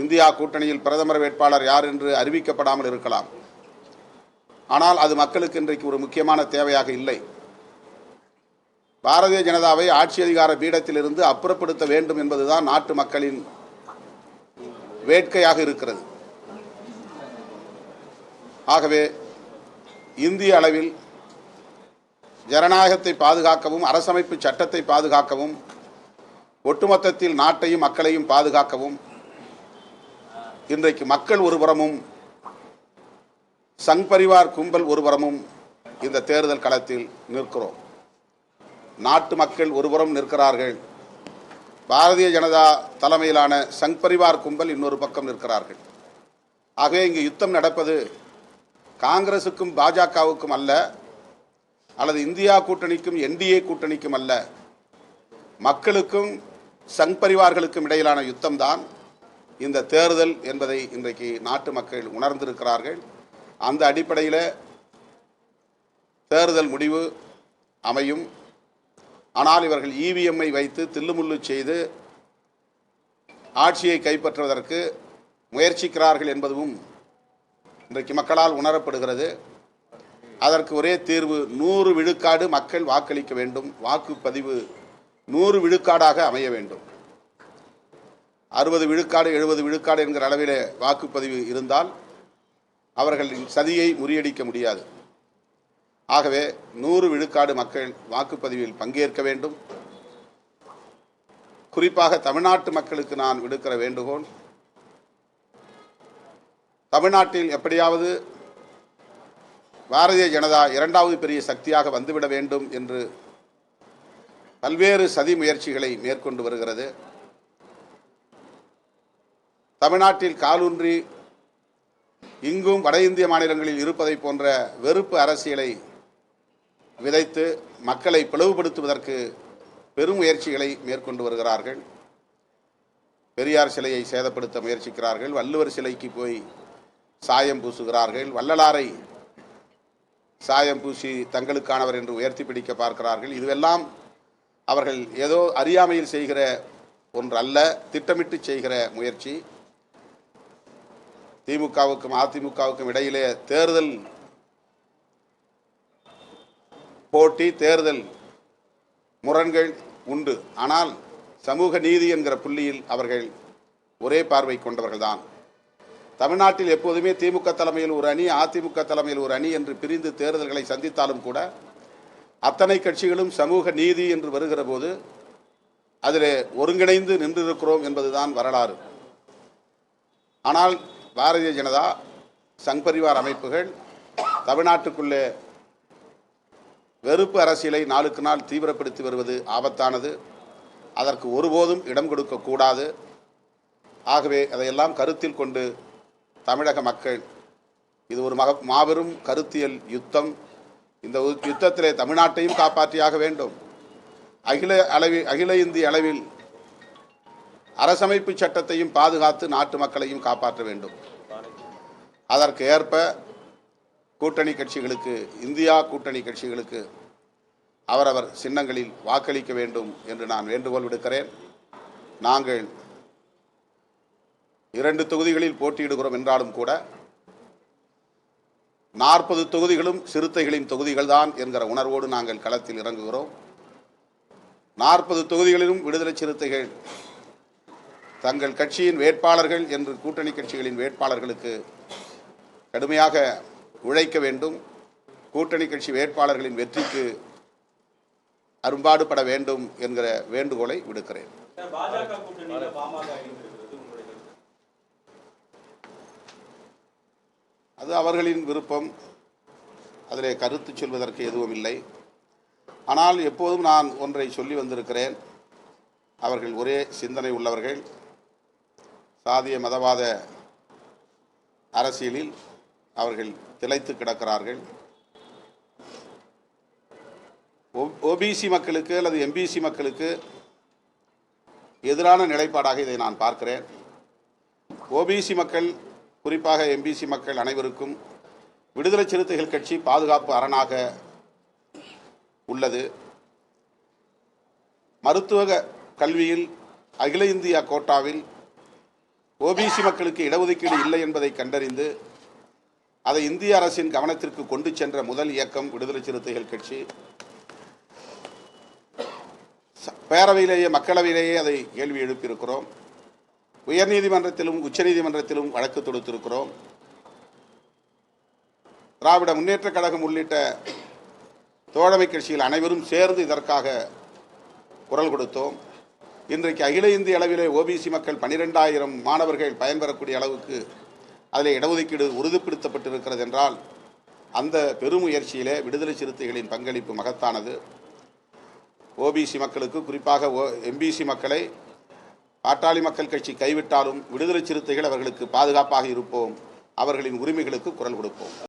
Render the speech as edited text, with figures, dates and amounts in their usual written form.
India கூட்டணியில் பிரதமர் வேட்பாளர் யார் என்று அறிவிக்கப்படாமல் இருக்கலாம். ஆனால் அது மக்களுக்கு இன்றைக்கு ஒரு முக்கியமான தேவையாக இல்லை. பாரதிய ஜனதாவை ஆட்சி அதிகார பீடத்திலிருந்து அப்புறப்படுத்த வேண்டும் என்பதுதான் நாட்டு மக்களின் வேட்கையாக இருக்கிறது. ஆகவே இந்திய அளவில் ஜனநாயகத்தை பாதுகாக்கவும் அரசமைப்பு சட்டத்தை பாதுகாக்கவும் ஒட்டுமொத்தத்தில் நாட்டையும் மக்களையும் பாதுகாக்கவும் இன்றைக்கு மக்கள் ஒருபுறமும் சங் பரிவார் கும்பல் ஒருபுறமும் இந்த தேர்தல் களத்தில் நிற்கிறோம். நாட்டு மக்கள் ஒருபுறம் நிற்கிறார்கள், பாரதிய ஜனதா தலைமையிலான சங் பரிவார் கும்பல் இன்னொரு பக்கம் நிற்கிறார்கள். ஆகவே இங்கு யுத்தம் நடப்பது காங்கிரசுக்கும் பாஜகவுக்கும் அல்ல, அல்லது இந்தியா கூட்டணிக்கும் என்டிஏ கூட்டணிக்கும் அல்ல, மக்களுக்கும் சங் பரிவார்களுக்கும் இடையிலான யுத்தம்தான் இந்த தேர்தல் என்பதை இன்றைக்கு நாட்டு மக்கள் உணர்ந்திருக்கிறார்கள். அந்த அடிப்படையில் தேர்தல் முடிவு அமையும். ஆனால் இவர்கள் இவிஎம்ஐ வைத்து தில்லுமுள்ளு செய்து ஆட்சியை கைப்பற்றுவதற்கு முயற்சிக்கிறார்கள் என்பதும் இன்றைக்கு மக்களால் உணரப்படுகிறது. அதற்கு ஒரே தீர்வு 100 விழுக்காடு மக்கள் வாக்களிக்க வேண்டும், வாக்குப்பதிவு 100 விழுக்காடாக அமைய வேண்டும். 60 விழுக்காடு 70 விழுக்காடு என்கிற அளவிலே வாக்குப்பதிவு இருந்தால் அவர்களின் சதியை முறியடிக்க முடியாது. ஆகவே 100 விழுக்காடு மக்கள் வாக்குப்பதிவில் பங்கேற்க வேண்டும். குறிப்பாக தமிழ்நாட்டு மக்களுக்கு நான் விடுக்கிற வேண்டுகோள், தமிழ்நாட்டில் எப்படியாவது பாரதிய ஜனதா இரண்டாவது பெரிய சக்தியாக வந்துவிட வேண்டும் என்று பல்வேறு சதி முயற்சிகளை மேற்கொண்டு வருகிறது. தமிழ்நாட்டில் காலூன்றி இங்கும் வட இந்திய மாநிலங்களில் இருப்பதை போன்ற வெறுப்பு அரசியலை விதைத்து மக்களை பிளவுபடுத்துவதற்கு பெரும் முயற்சிகளை மேற்கொண்டு வருகிறார்கள். பெரியார் சிலையை சேதப்படுத்த முயற்சிக்கிறார்கள், வள்ளுவர் சிலைக்கு போய் சாயம் பூசுகிறார்கள், வள்ளலாரை சாயம் பூசி தங்களுக்கானவர் என்று உயர்த்தி பிடிக்க பார்க்கிறார்கள். இதுவெல்லாம் அவர்கள் ஏதோ அறியாமையில் செய்கிற ஒன்று அல்ல, திட்டமிட்டு செய்கிற முயற்சி. திமுகவுக்கும் அதிமுகவுக்கும் இடையிலே தேர்தல் போட்டி, தேர்தல் முரண்கள் உண்டு. ஆனால் சமூக நீதி என்கிற புள்ளியில் அவர்கள் ஒரே பார்வை கொண்டவர்கள்தான். தமிழ்நாட்டில் எப்போதுமே திமுக தலைமையில் ஒரு அணி, அதிமுக தலைமையில் ஒரு அணி என்று பிரிந்து தேர்தல்களை சந்தித்தாலும் கூட அத்தனை கட்சிகளும் சமூக நீதி என்று வருகிற போது அதில் ஒருங்கிணைந்து நின்றிருக்கிறோம் என்பதுதான் வரலாறு. ஆனால் பாரதிய ஜனதா சங் பரிவார் அமைப்புகள் தமிழ்நாட்டுக்குள்ளே வெறுப்பு அரசியலை நாளுக்கு நாள் தீவிரப்படுத்தி வருவது ஆபத்தானது. அதற்கு ஒருபோதும் இடம் கொடுக்கக்கூடாது. ஆகவே அதையெல்லாம் கருத்தில் கொண்டு தமிழக மக்கள், இது ஒரு மாபெரும் கருத்தியல் யுத்தம். இந்த யுத்தத்திலே தமிழ்நாட்டையும் காப்பாற்றியாக வேண்டும். அகில இந்திய அளவில் அரசமைப்பு சட்டத்தையும் பாதுகாத்து நாட்டு மக்களையும் காப்பாற்ற வேண்டும். அதற்கு ஏற்ப கூட்டணி கட்சிகளுக்கு, இந்தியா கூட்டணி கட்சிகளுக்கு அவரவர் சின்னங்களில் வாக்களிக்க வேண்டும் என்று நான் வேண்டுகோள் விடுக்கிறேன். நாங்கள் 2 தொகுதிகளில் போட்டியிடுகிறோம் என்றாலும் கூட 40 தொகுதிகளும் சிறுத்தைகளின் தொகுதிகள் தான் என்கிற உணர்வோடு நாங்கள் களத்தில் இறங்குகிறோம். 40 தொகுதிகளிலும் விடுதலை சிறுத்தைகள் தங்கள் கட்சியின் வேட்பாளர்கள் என்று கூட்டணி கட்சிகளின் வேட்பாளர்களுக்கு கடுமையாக உழைக்க வேண்டும். கூட்டணி கட்சி வேட்பாளர்களின் வெற்றிக்கு அரும்பாடுபட வேண்டும் என்கிற வேண்டுகோளை விடுக்கிறேன். அது அவர்களின் விருப்பம், அதிலே கருத்து சொல்வதற்கு எதுவும் இல்லை. ஆனால் எப்போதும் நான் ஒன்றை சொல்லி வந்திருக்கிறேன், அவர்கள் ஒரே சிந்தனை உள்ளவர்கள். சாதிய மதவாத அரசியலில் அவர்கள் திளைத்து கிடக்கிறார்கள். ஓபிசி மக்களுக்கு அல்லது எம்பிசி மக்களுக்கு எதிரான நிலைப்பாடாக இதை நான் பார்க்கிறேன். ஓபிசி மக்கள், குறிப்பாக எம்பிசி மக்கள் அனைவருக்கும் விடுதலை சிறுத்தைகள் கட்சி பாதுகாப்பு அரணாக உள்ளது. மருத்துவ கல்வியில் அகில இந்திய கோட்டாவில் ஓபிசி மக்களுக்கு இடஒதுக்கீடு இல்லை என்பதை கண்டறிந்து அதை இந்திய அரசின் கவனத்திற்கு கொண்டு சென்ற முதல் இயக்கம் விடுதலை சிறுத்தைகள் கட்சி. பேரவையிலேயே மக்களவையிலேயே அதை கேள்வி எழுப்பியிருக்கிறோம். உயர்நீதிமன்றத்திலும் உச்சநீதிமன்றத்திலும் வழக்கு தொடுத்திருக்கிறோம். திராவிட முன்னேற்ற கழகம் உள்ளிட்ட தோழமை கட்சிகள் அனைவரும் சேர்ந்து இதற்காக குரல் கொடுத்தோம். இன்றைக்கு அகில இந்திய அளவிலே ஓபிசி மக்கள் 12,000 மாணவர்கள் பயன்பெறக்கூடிய அளவுக்கு அதில் இடஒதுக்கீடு உறுதிப்படுத்தப்பட்டிருக்கிறது என்றால் அந்த பெருமுயற்சியிலே விடுதலை சிறுத்தைகளின் பங்களிப்பு மகத்தானது. ஓபிசி மக்களுக்கு, குறிப்பாக எம்பிசி மக்களை பாட்டாளி மக்கள் கட்சி கைவிட்டாலும் விடுதலை சிறுத்தைகள் அவர்களுக்கு பாதுகாப்பாக இருப்போம். அவர்களின் உரிமைகளுக்கு குரல் கொடுப்போம்.